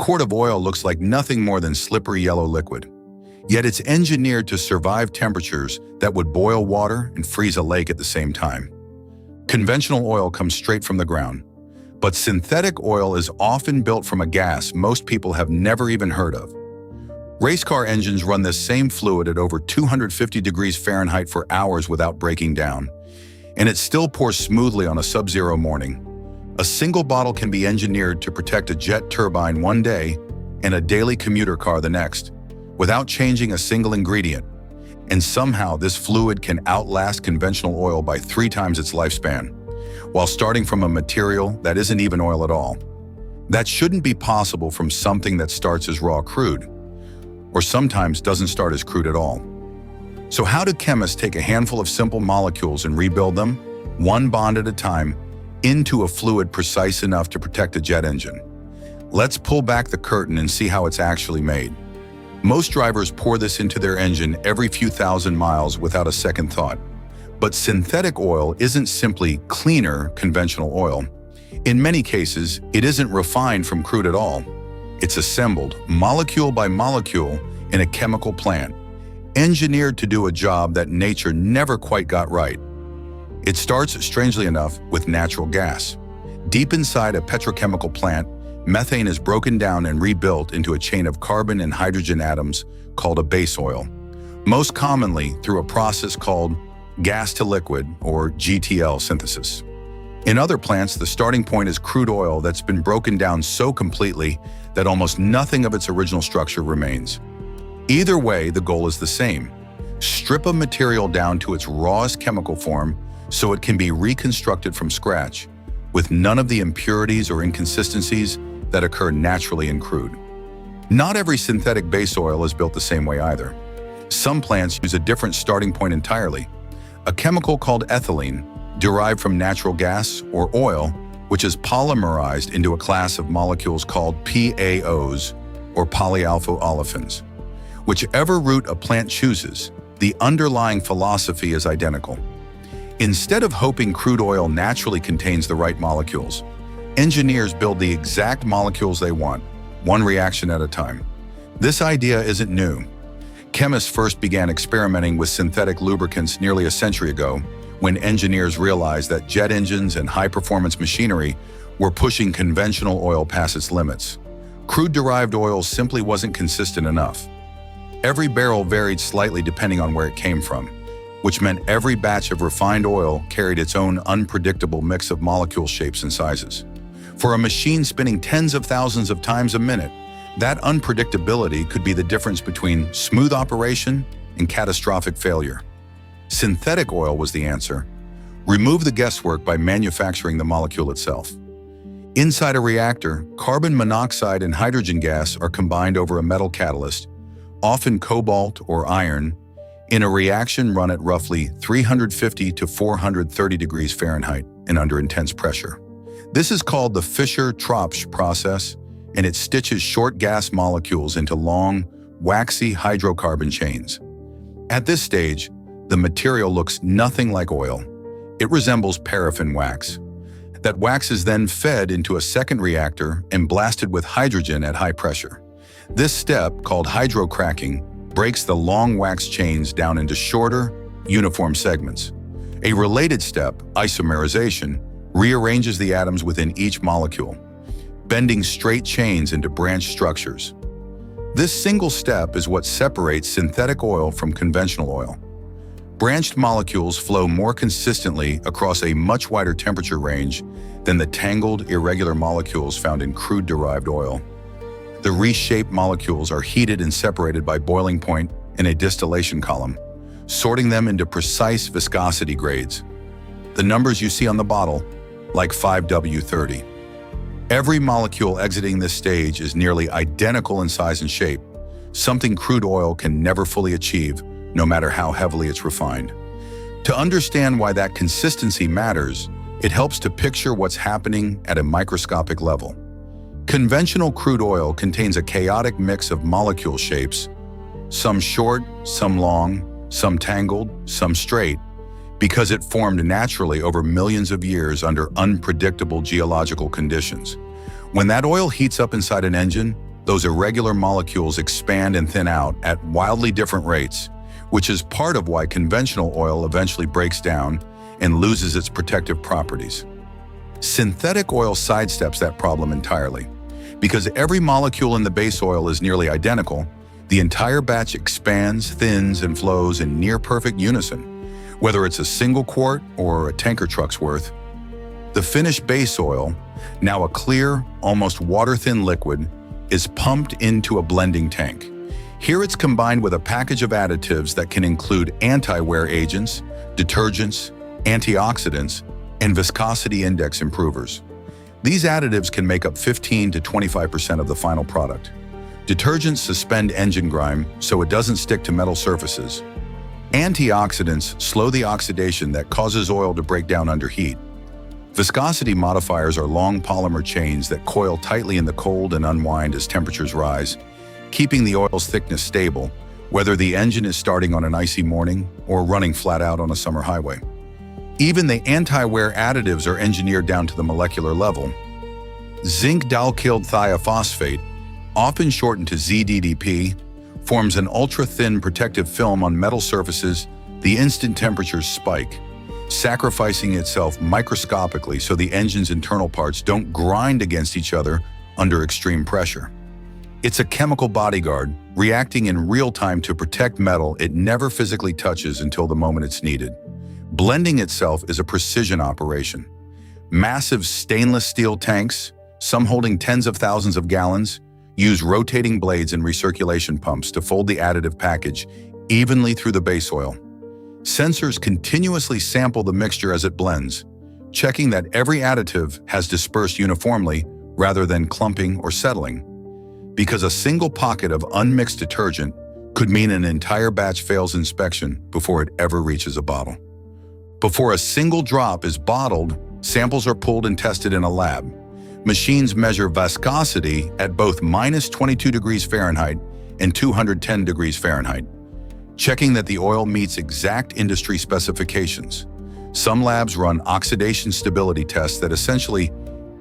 quart of oil looks like nothing more than slippery yellow liquid. Yet it's engineered to survive temperatures that would boil water and freeze a lake at the same time. Conventional oil comes straight from the ground, but synthetic oil is often built from a gas most people have never even heard of. Race car engines run this same fluid at over 250 degrees Fahrenheit for hours without breaking down, and it still pours smoothly on a sub-zero morning. A single bottle can be engineered to protect a jet turbine one day and a daily commuter car the next, without changing a single ingredient. And somehow this fluid can outlast conventional oil by 3 times its lifespan, while starting from a material that isn't even oil at all. That shouldn't be possible from something that starts as raw crude, or sometimes doesn't start as crude at all. So how do chemists take a handful of simple molecules and rebuild them, one bond at a time, into a fluid precise enough to protect a jet engine? Let's pull back the curtain and see how it's actually made. Most drivers pour this into their engine every few thousand miles without a second thought. But synthetic oil isn't simply cleaner conventional oil. In many cases, it isn't refined from crude at all. It's assembled, molecule by molecule, in a chemical plant, engineered to do a job that nature never quite got right. It starts, strangely enough, with natural gas. Deep inside a petrochemical plant, methane is broken down and rebuilt into a chain of carbon and hydrogen atoms called a base oil, most commonly through a process called gas-to-liquid, or GTL synthesis. In other plants, the starting point is crude oil that's been broken down so completely that almost nothing of its original structure remains. Either way, the goal is the same: strip a material down to its rawest chemical form so it can be reconstructed from scratch, with none of the impurities or inconsistencies that occur naturally in crude. Not every synthetic base oil is built the same way either. Some plants use a different starting point entirely. A chemical called ethylene, derived from natural gas or oil, which is polymerized into a class of molecules called PAOs, or polyalpha olefins. Whichever route a plant chooses, the underlying philosophy is identical. Instead of hoping crude oil naturally contains the right molecules, engineers build the exact molecules they want, one reaction at a time. This idea isn't new. Chemists first began experimenting with synthetic lubricants nearly a century ago, when engineers realized that jet engines and high-performance machinery were pushing conventional oil past its limits. Crude-derived oil simply wasn't consistent enough. Every barrel varied slightly depending on where it came from, which meant every batch of refined oil carried its own unpredictable mix of molecule shapes and sizes. For a machine spinning tens of thousands of times a minute, that unpredictability could be the difference between smooth operation and catastrophic failure. Synthetic oil was the answer. Remove the guesswork by manufacturing the molecule itself. Inside a reactor, carbon monoxide and hydrogen gas are combined over a metal catalyst, often cobalt or iron, in a reaction run at roughly 350 to 430 degrees Fahrenheit and under intense pressure. This is called the Fischer-Tropsch process, and it stitches short gas molecules into long, waxy hydrocarbon chains. At this stage, the material looks nothing like oil. It resembles paraffin wax. That wax is then fed into a second reactor and blasted with hydrogen at high pressure. This step, called hydrocracking, breaks the long wax chains down into shorter, uniform segments. A related step, isomerization, rearranges the atoms within each molecule, bending straight chains into branched structures. This single step is what separates synthetic oil from conventional oil. Branched molecules flow more consistently across a much wider temperature range than the tangled, irregular molecules found in crude-derived oil. The reshaped molecules are heated and separated by boiling point in a distillation column, sorting them into precise viscosity grades. The numbers you see on the bottle, like 5W30. Every molecule exiting this stage is nearly identical in size and shape, something crude oil can never fully achieve, no matter how heavily it's refined. To understand why that consistency matters, it helps to picture what's happening at a microscopic level. Conventional crude oil contains a chaotic mix of molecule shapes, some short, some long, some tangled, some straight, because it formed naturally over millions of years under unpredictable geological conditions. When that oil heats up inside an engine, those irregular molecules expand and thin out at wildly different rates, which is part of why conventional oil eventually breaks down and loses its protective properties. Synthetic oil sidesteps that problem entirely. Because every molecule in the base oil is nearly identical, the entire batch expands, thins, and flows in near-perfect unison, whether it's a single quart or a tanker truck's worth. The finished base oil, now a clear, almost water-thin liquid, is pumped into a blending tank. Here it's combined with a package of additives that can include anti-wear agents, detergents, antioxidants, and viscosity index improvers. These additives can make up 15 to 25% of the final product. Detergents suspend engine grime so it doesn't stick to metal surfaces. Antioxidants slow the oxidation that causes oil to break down under heat. Viscosity modifiers are long polymer chains that coil tightly in the cold and unwind as temperatures rise, keeping the oil's thickness stable, whether the engine is starting on an icy morning or running flat out on a summer highway. Even the anti-wear additives are engineered down to the molecular level. Zinc dalkyl thiophosphate, often shortened to ZDDP, forms an ultra-thin protective film on metal surfaces the instant temperatures spike, sacrificing itself microscopically so the engine's internal parts don't grind against each other under extreme pressure. It's a chemical bodyguard, reacting in real time to protect metal it never physically touches until the moment it's needed. Blending itself is a precision operation. Massive stainless steel tanks, some holding tens of thousands of gallons, use rotating blades and recirculation pumps to fold the additive package evenly through the base oil. Sensors continuously sample the mixture as it blends, checking that every additive has dispersed uniformly rather than clumping or settling. Because a single pocket of unmixed detergent could mean an entire batch fails inspection before it ever reaches a bottle. Before a single drop is bottled, samples are pulled and tested in a lab. Machines measure viscosity at both minus 22 degrees Fahrenheit and 210 degrees Fahrenheit, checking that the oil meets exact industry specifications. Some labs run oxidation stability tests that essentially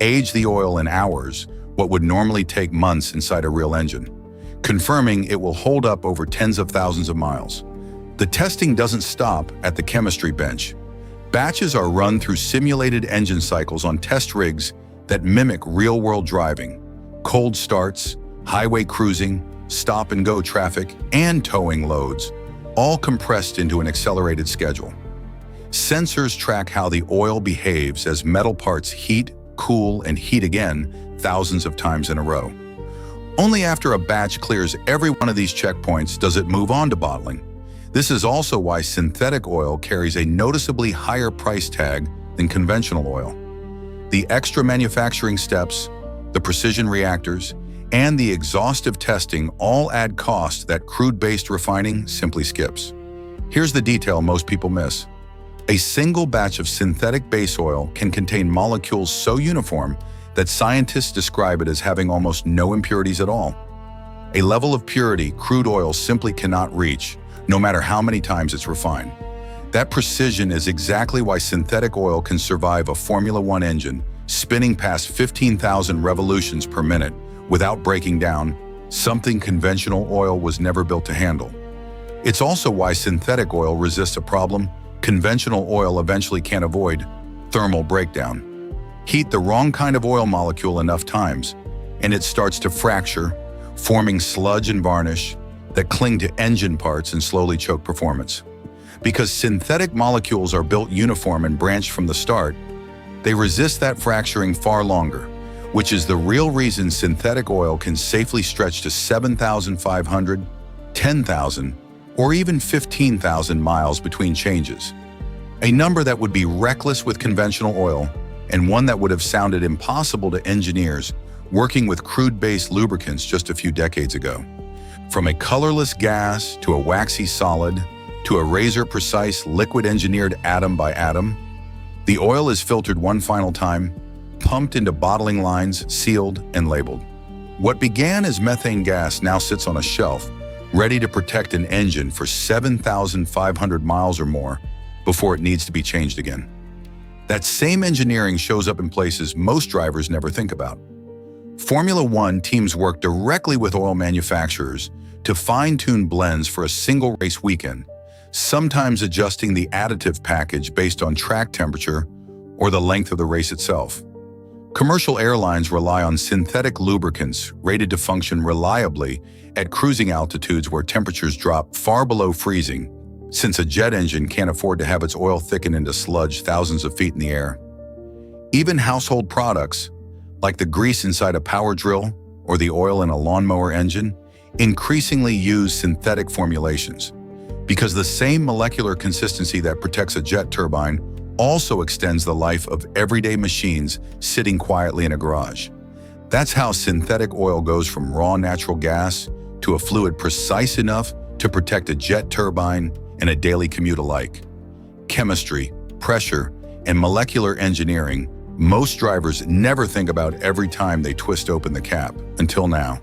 age the oil in hours, what would normally take months inside a real engine, confirming it will hold up over tens of thousands of miles. The testing doesn't stop at the chemistry bench. Batches are run through simulated engine cycles on test rigs that mimic real-world driving, cold starts, highway cruising, stop-and-go traffic, and towing loads, all compressed into an accelerated schedule. Sensors track how the oil behaves as metal parts heat, cool, and heat again thousands of times in a row. Only after a batch clears every one of these checkpoints does it move on to bottling. This is also why synthetic oil carries a noticeably higher price tag than conventional oil. The extra manufacturing steps, the precision reactors, and the exhaustive testing all add cost that crude-based refining simply skips. Here's the detail most people miss. A single batch of synthetic base oil can contain molecules so uniform that scientists describe it as having almost no impurities at all. A level of purity crude oil simply cannot reach, no matter how many times it's refined. That precision is exactly why synthetic oil can survive a Formula One engine, spinning past 15,000 revolutions per minute without breaking down, something conventional oil was never built to handle. It's also why synthetic oil resists a problem conventional oil eventually can't avoid: thermal breakdown. Heat the wrong kind of oil molecule enough times, and it starts to fracture, forming sludge and varnish that cling to engine parts and slowly choke performance. Because synthetic molecules are built uniform and branched from the start, they resist that fracturing far longer, which is the real reason synthetic oil can safely stretch to 7,500, 10,000, or even 15,000 miles between changes. A number that would be reckless with conventional oil, and one that would have sounded impossible to engineers working with crude-based lubricants just a few decades ago. From a colorless gas to a waxy solid to a razor-precise liquid-engineered atom by atom, the oil is filtered one final time, pumped into bottling lines, sealed and labeled. What began as methane gas now sits on a shelf, ready to protect an engine for 7,500 miles or more before it needs to be changed again. That same engineering shows up in places most drivers never think about. Formula One teams work directly with oil manufacturers to fine-tune blends for a single race weekend, sometimes adjusting the additive package based on track temperature or the length of the race itself. Commercial airlines rely on synthetic lubricants rated to function reliably at cruising altitudes where temperatures drop far below freezing, since a jet engine can't afford to have its oil thicken into sludge thousands of feet in the air. Even household products, like the grease inside a power drill or the oil in a lawnmower engine, increasingly use synthetic formulations, because the same molecular consistency that protects a jet turbine also extends the life of everyday machines sitting quietly in a garage. That's how synthetic oil goes from raw natural gas to a fluid precise enough to protect a jet turbine and a daily commute alike. Chemistry, pressure, and molecular engineering most drivers never think about every time they twist open the cap, until now.